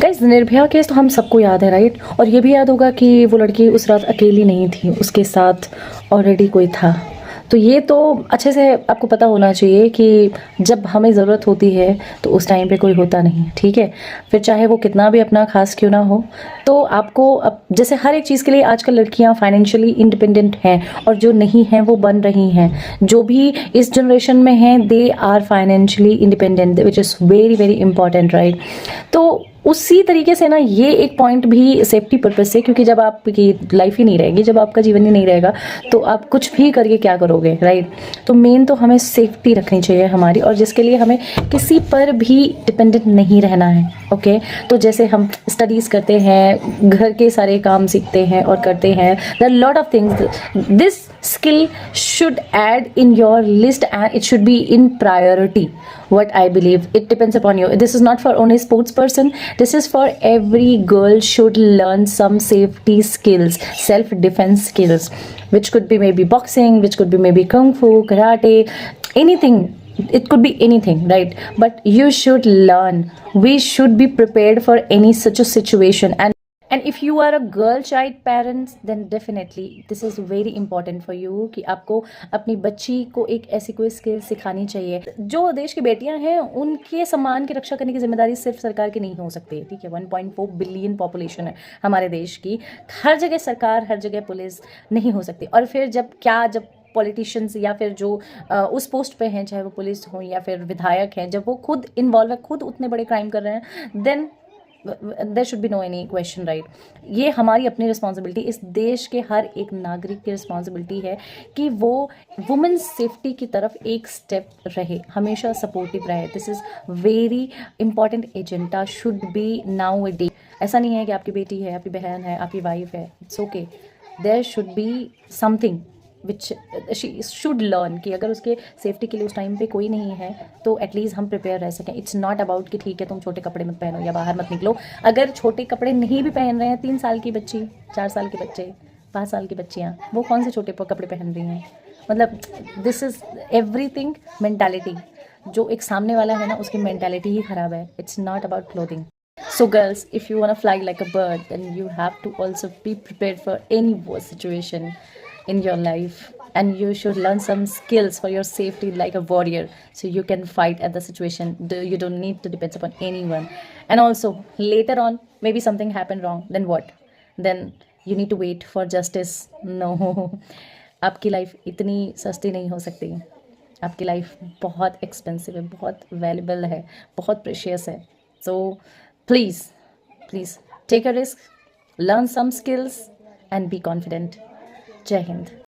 Guys, Nirbhaya case तो हम सबको याद है, राइट? और ये भी याद होगा कि वो लड़की उस रात अकेली नहीं थी, उसके साथ ऑलरेडी कोई था। तो ये तो अच्छे से आपको पता होना चाहिए कि जब हमें ज़रूरत होती है तो उस टाइम पे कोई होता नहीं, ठीक है? फिर चाहे वो कितना भी अपना खास क्यों ना हो, तो आपको अब जैसे हर एक चीज़ के लिए आजकल लड़कियां फाइनेंशियली इंडिपेंडेंट हैं, और जो नहीं हैं वो बन रही हैं। जो भी इस जनरेशन में हैं, they are financially independent, which is very very important, right? तो उसी तरीके से ना ये एक पॉइंट भी सेफ्टी पर्पज से, क्योंकि जब आपकी लाइफ ही नहीं रहेगी, जब आपका जीवन ही नहीं रहेगा, तो आप कुछ भी करके क्या करोगे, राइट? तो मेन तो हमें सेफ्टी रखनी चाहिए हमारी, और जिसके लिए हमें किसी पर भी डिपेंडेंट नहीं रहना है, ओके? तो जैसे हम स्टडीज़ करते हैं, घर के सारे काम सीखते हैं और करते हैं, there are lot of things, this skill should add in your list and it should be in priority. What I believe, it depends upon you. This is not for only sports person, this is for every girl should learn some safety skills, self defense skills, which could be maybe boxing, which could be maybe kung fu, karate, anything. It could be anything, right? But you should learn. We should be prepared for any such a situation. And if you are a girl child parents, then definitely this is very important for you कि आपको अपनी बच्ची को एक ऐसी कोई skill सिखानी चाहिए। जो देश की बेटियां हैं उनके सम्मान की रक्षा करने की जिम्मेदारी सिर्फ सरकार की नहीं हो सकती, ठीक है? 1.4 बिलियन पॉपुलेशन है हमारे देश की, हर जगह सरकार, हर जगह पुलिस नहीं हो सकती। और फिर जब पॉलिटिशियंस या फिर जो उस पोस्ट पे हैं, चाहे वो पुलिस हो या फिर विधायक हैं, जब वो खुद इन्वॉल्व है, खुद उतने बड़े क्राइम कर रहे हैं, then there should be no any question, right? ये हमारी अपनी रिस्पॉन्सिबिलिटी, इस देश के हर एक नागरिक की रिस्पॉन्सिबिलिटी है कि वो वुमेन्स सेफ्टी की तरफ एक स्टेप रहे, हमेशा सपोर्टिव रहे। This is very important agenda should be now a day. ऐसा नहीं है कि आपकी बेटी है, आपकी बहन है, आपकी वाइफ है, it's okay. There should be something which she should learn कि अगर उसके सेफ्टी के लिए उस टाइम पे कोई नहीं है तो एटलीस्ट हम प्रिपेयर रह सकें। इट्स नॉट अबाउट कि ठीक है तुम छोटे कपड़े मत पहनो या बाहर मत निकलो। अगर छोटे कपड़े नहीं भी पहन रहे हैं, 3 साल की बच्ची, 4 साल के बच्चे, 5 साल की बच्चियाँ, वो कौन से छोटे कपड़े पहन रही हैं? मतलब दिस इज़ एवरीथिंग मेंटालिटी। जो एक सामने वाला है ना, उसकी मेंटालिटी ही ख़राब है। It's not about clothing. So girls, if you want to fly like a bird, then you have to also be prepared for any worst situation in your life, and you should learn some skills for your safety like a warrior, so you can fight at the situation. You don't need to depend upon anyone. And also later on maybe something happened wrong, then what? Then you need to wait for justice. No, आपकी life इतनी सस्ती नहीं हो सकती। आपकी life बहुत expensive है, बहुत वैल्यूबल है, बहुत प्रेशियस है। So please take a risk, learn some skills and be confident. जय हिंद।